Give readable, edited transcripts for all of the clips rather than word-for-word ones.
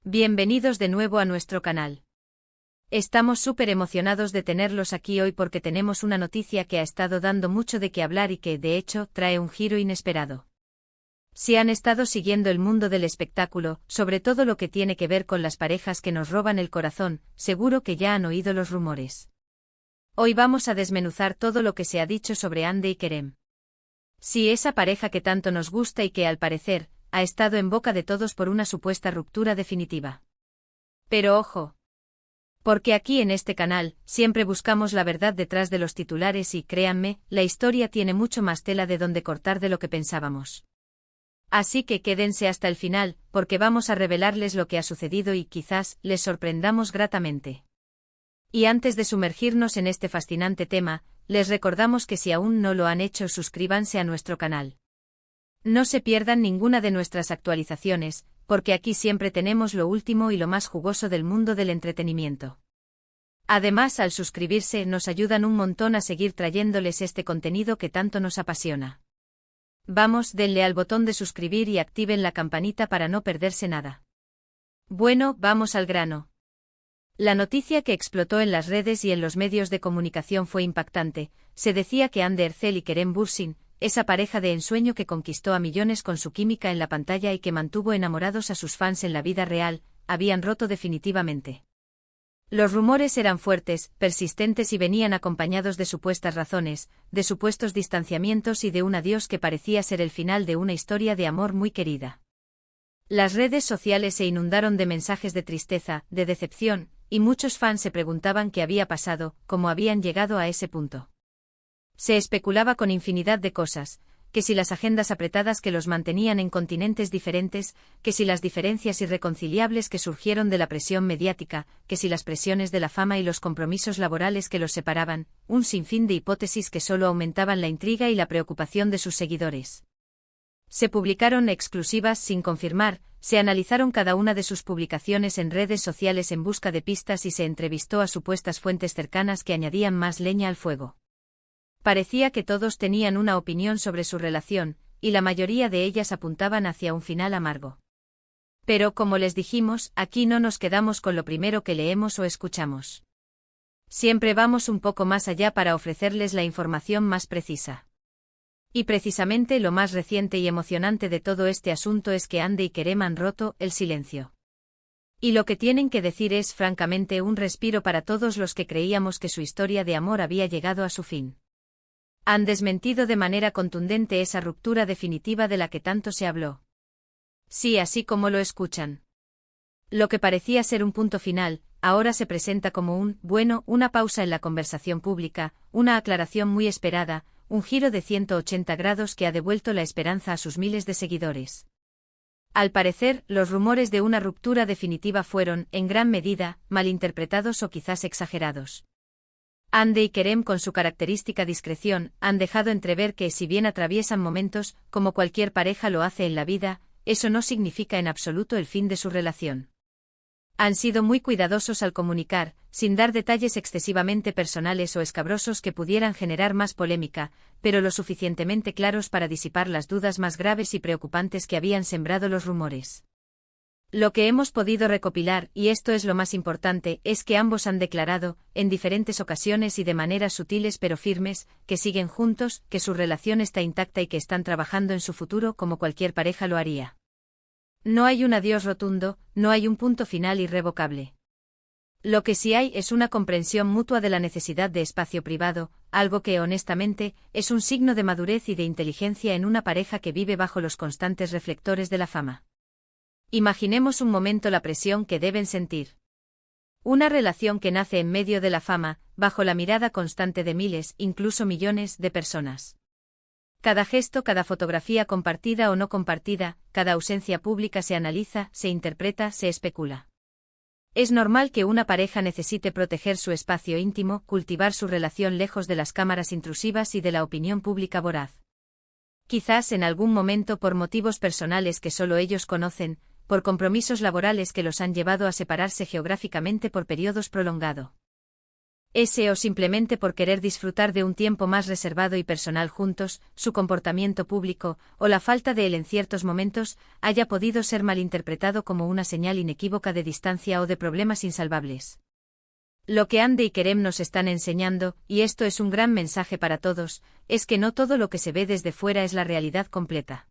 Bienvenidos de nuevo a nuestro canal. Estamos súper emocionados de tenerlos aquí hoy porque tenemos una noticia que ha estado dando mucho de qué hablar y que, de hecho, trae un giro inesperado. Si han estado siguiendo el mundo del espectáculo, sobre todo lo que tiene que ver con las parejas que nos roban el corazón, seguro que ya han oído los rumores. Hoy vamos a desmenuzar todo lo que se ha dicho sobre Hande y Kerem. Sí, esa pareja que tanto nos gusta y que, al parecer, ha estado en boca de todos por una supuesta ruptura definitiva. Pero ojo. Porque aquí en este canal, siempre buscamos la verdad detrás de los titulares y, créanme, la historia tiene mucho más tela de donde cortar de lo que pensábamos. Así que quédense hasta el final, porque vamos a revelarles lo que ha sucedido y quizás les sorprendamos gratamente. Y antes de sumergirnos en este fascinante tema, les recordamos que si aún no lo han hecho, suscríbanse a nuestro canal. No se pierdan ninguna de nuestras actualizaciones, porque aquí siempre tenemos lo último y lo más jugoso del mundo del entretenimiento. Además, al suscribirse nos ayudan un montón a seguir trayéndoles este contenido que tanto nos apasiona. Vamos, denle al botón de suscribir y activen la campanita para no perderse nada. Bueno, vamos al grano. La noticia que explotó en las redes y en los medios de comunicación fue impactante. Se decía que Hande Erçel y Kerem Bürsin, esa pareja de ensueño que conquistó a millones con su química en la pantalla y que mantuvo enamorados a sus fans en la vida real, habían roto definitivamente. Los rumores eran fuertes, persistentes y venían acompañados de supuestas razones, de supuestos distanciamientos y de un adiós que parecía ser el final de una historia de amor muy querida. Las redes sociales se inundaron de mensajes de tristeza, de decepción, y muchos fans se preguntaban qué había pasado, cómo habían llegado a ese punto. Se especulaba con infinidad de cosas, que si las agendas apretadas que los mantenían en continentes diferentes, que si las diferencias irreconciliables que surgieron de la presión mediática, que si las presiones de la fama y los compromisos laborales que los separaban, un sinfín de hipótesis que solo aumentaban la intriga y la preocupación de sus seguidores. Se publicaron exclusivas sin confirmar, se analizaron cada una de sus publicaciones en redes sociales en busca de pistas y se entrevistó a supuestas fuentes cercanas que añadían más leña al fuego. Parecía que todos tenían una opinión sobre su relación, y la mayoría de ellas apuntaban hacia un final amargo. Pero como les dijimos, aquí no nos quedamos con lo primero que leemos o escuchamos. Siempre vamos un poco más allá para ofrecerles la información más precisa. Y precisamente lo más reciente y emocionante de todo este asunto es que Hande y Kerem han roto el silencio. Y lo que tienen que decir es francamente un respiro para todos los que creíamos que su historia de amor había llegado a su fin. Han desmentido de manera contundente esa ruptura definitiva de la que tanto se habló. Sí, así como lo escuchan. Lo que parecía ser un punto final, ahora se presenta como una pausa en la conversación pública, una aclaración muy esperada, un giro de 180 grados que ha devuelto la esperanza a sus miles de seguidores. Al parecer, los rumores de una ruptura definitiva fueron, en gran medida, malinterpretados o quizás exagerados. Hande y Kerem, con su característica discreción, han dejado entrever que si bien atraviesan momentos, como cualquier pareja lo hace en la vida, eso no significa en absoluto el fin de su relación. Han sido muy cuidadosos al comunicar, sin dar detalles excesivamente personales o escabrosos que pudieran generar más polémica, pero lo suficientemente claros para disipar las dudas más graves y preocupantes que habían sembrado los rumores. Lo que hemos podido recopilar, y esto es lo más importante, es que ambos han declarado, en diferentes ocasiones y de maneras sutiles pero firmes, que siguen juntos, que su relación está intacta y que están trabajando en su futuro como cualquier pareja lo haría. No hay un adiós rotundo, no hay un punto final irrevocable. Lo que sí hay es una comprensión mutua de la necesidad de espacio privado, algo que, honestamente, es un signo de madurez y de inteligencia en una pareja que vive bajo los constantes reflectores de la fama. Imaginemos un momento la presión que deben sentir. Una relación que nace en medio de la fama, bajo la mirada constante de miles, incluso millones, de personas. Cada gesto, cada fotografía compartida o no compartida, cada ausencia pública se analiza, se interpreta, se especula. Es normal que una pareja necesite proteger su espacio íntimo, cultivar su relación lejos de las cámaras intrusivas y de la opinión pública voraz. Quizás en algún momento por motivos personales que solo ellos conocen, por compromisos laborales que los han llevado a separarse geográficamente por periodos prolongados. O simplemente por querer disfrutar de un tiempo más reservado y personal juntos, su comportamiento público, o la falta de él en ciertos momentos, haya podido ser malinterpretado como una señal inequívoca de distancia o de problemas insalvables. Lo que Andy y Kerem nos están enseñando, y esto es un gran mensaje para todos, es que no todo lo que se ve desde fuera es la realidad completa.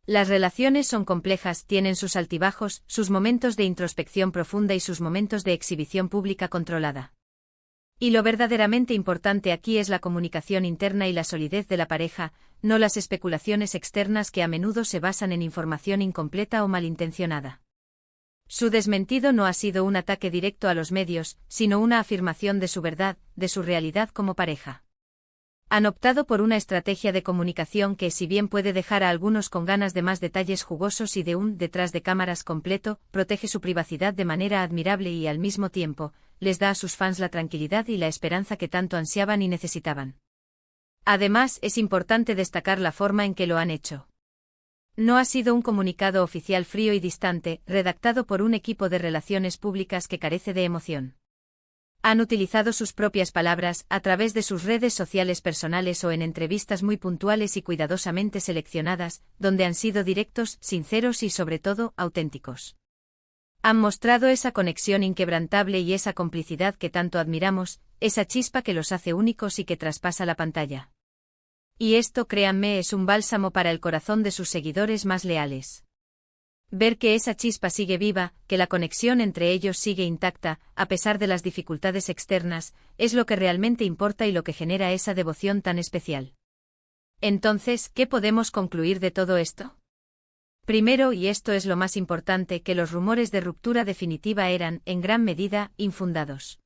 Las relaciones son complejas, tienen sus altibajos, sus momentos de introspección profunda y sus momentos de exhibición pública controlada. Y lo verdaderamente importante aquí es la comunicación interna y la solidez de la pareja, no las especulaciones externas que a menudo se basan en información incompleta o malintencionada. Su desmentido no ha sido un ataque directo a los medios, sino una afirmación de su verdad, de su realidad como pareja. Han optado por una estrategia de comunicación que, si bien puede dejar a algunos con ganas de más detalles jugosos y de un detrás de cámaras completo, protege su privacidad de manera admirable y al mismo tiempo, les da a sus fans la tranquilidad y la esperanza que tanto ansiaban y necesitaban. Además, es importante destacar la forma en que lo han hecho. No ha sido un comunicado oficial frío y distante, redactado por un equipo de relaciones públicas que carece de emoción. Han utilizado sus propias palabras, a través de sus redes sociales personales o en entrevistas muy puntuales y cuidadosamente seleccionadas, donde han sido directos, sinceros y sobre todo, auténticos. Han mostrado esa conexión inquebrantable y esa complicidad que tanto admiramos, esa chispa que los hace únicos y que traspasa la pantalla. Y esto, créanme, es un bálsamo para el corazón de sus seguidores más leales. Ver que esa chispa sigue viva, que la conexión entre ellos sigue intacta, a pesar de las dificultades externas, es lo que realmente importa y lo que genera esa devoción tan especial. Entonces, ¿qué podemos concluir de todo esto? Primero, y esto es lo más importante, que los rumores de ruptura definitiva eran, en gran medida, infundados.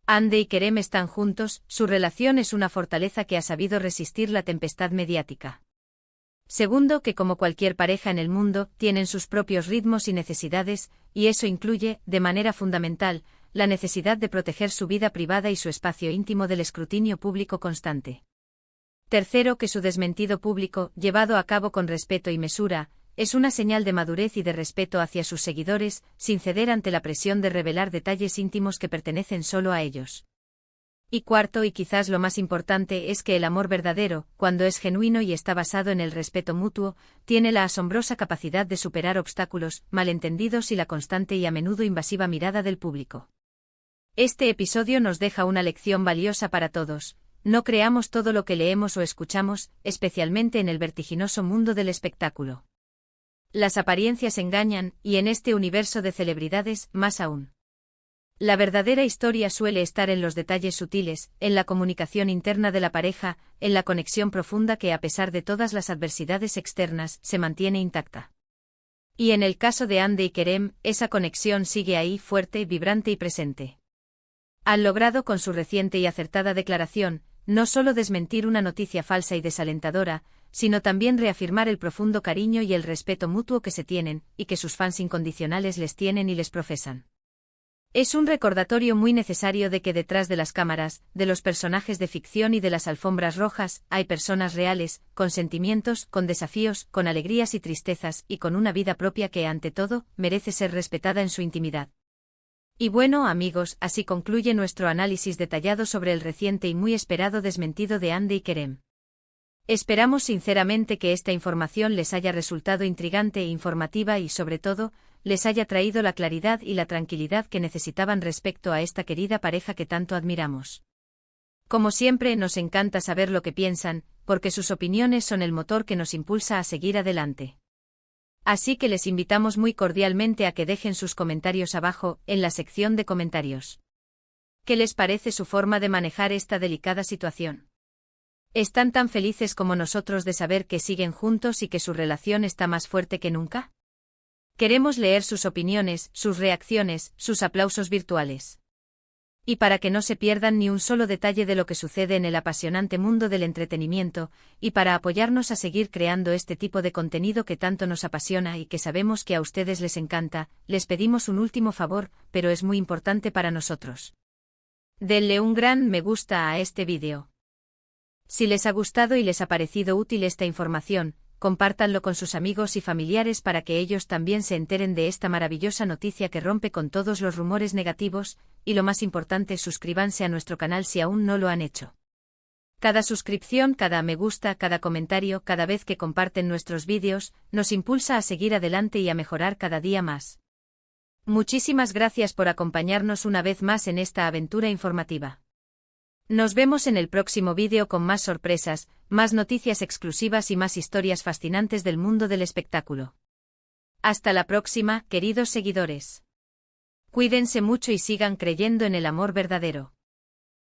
Andy y Kerem están juntos, su relación es una fortaleza que ha sabido resistir la tempestad mediática. Segundo, que como cualquier pareja en el mundo, tienen sus propios ritmos y necesidades, y eso incluye, de manera fundamental, la necesidad de proteger su vida privada y su espacio íntimo del escrutinio público constante. Tercero, que su desmentido público, llevado a cabo con respeto y mesura, es una señal de madurez y de respeto hacia sus seguidores, sin ceder ante la presión de revelar detalles íntimos que pertenecen solo a ellos. Y cuarto, y quizás lo más importante, es que el amor verdadero, cuando es genuino y está basado en el respeto mutuo, tiene la asombrosa capacidad de superar obstáculos, malentendidos y la constante y a menudo invasiva mirada del público. Este episodio nos deja una lección valiosa para todos. No creamos todo lo que leemos o escuchamos, especialmente en el vertiginoso mundo del espectáculo. Las apariencias engañan, y en este universo de celebridades, más aún. La verdadera historia suele estar en los detalles sutiles, en la comunicación interna de la pareja, en la conexión profunda que a pesar de todas las adversidades externas, se mantiene intacta. Y en el caso de Andy y Kerem, esa conexión sigue ahí, fuerte, vibrante y presente. Han logrado con su reciente y acertada declaración, no solo desmentir una noticia falsa y desalentadora, sino también reafirmar el profundo cariño y el respeto mutuo que se tienen, y que sus fans incondicionales les tienen y les profesan. Es un recordatorio muy necesario de que detrás de las cámaras, de los personajes de ficción y de las alfombras rojas, hay personas reales, con sentimientos, con desafíos, con alegrías y tristezas, y con una vida propia que, ante todo, merece ser respetada en su intimidad. Y bueno, amigos, así concluye nuestro análisis detallado sobre el reciente y muy esperado desmentido de Andy y Kerem. Esperamos sinceramente que esta información les haya resultado intrigante e informativa y, sobre todo, les haya traído la claridad y la tranquilidad que necesitaban respecto a esta querida pareja que tanto admiramos. Como siempre, nos encanta saber lo que piensan, porque sus opiniones son el motor que nos impulsa a seguir adelante. Así que les invitamos muy cordialmente a que dejen sus comentarios abajo, en la sección de comentarios. ¿Qué les parece su forma de manejar esta delicada situación? ¿Están tan felices como nosotros de saber que siguen juntos y que su relación está más fuerte que nunca? Queremos leer sus opiniones, sus reacciones, sus aplausos virtuales. Y para que no se pierdan ni un solo detalle de lo que sucede en el apasionante mundo del entretenimiento, y para apoyarnos a seguir creando este tipo de contenido que tanto nos apasiona y que sabemos que a ustedes les encanta, les pedimos un último favor, pero es muy importante para nosotros. Denle un gran me gusta a este vídeo. Si les ha gustado y les ha parecido útil esta información, compártanlo con sus amigos y familiares para que ellos también se enteren de esta maravillosa noticia que rompe con todos los rumores negativos, y lo más importante, suscríbanse a nuestro canal si aún no lo han hecho. Cada suscripción, cada me gusta, cada comentario, cada vez que comparten nuestros vídeos, nos impulsa a seguir adelante y a mejorar cada día más. Muchísimas gracias por acompañarnos una vez más en esta aventura informativa. Nos vemos en el próximo vídeo con más sorpresas, más noticias exclusivas y más historias fascinantes del mundo del espectáculo. Hasta la próxima, queridos seguidores. Cuídense mucho y sigan creyendo en el amor verdadero.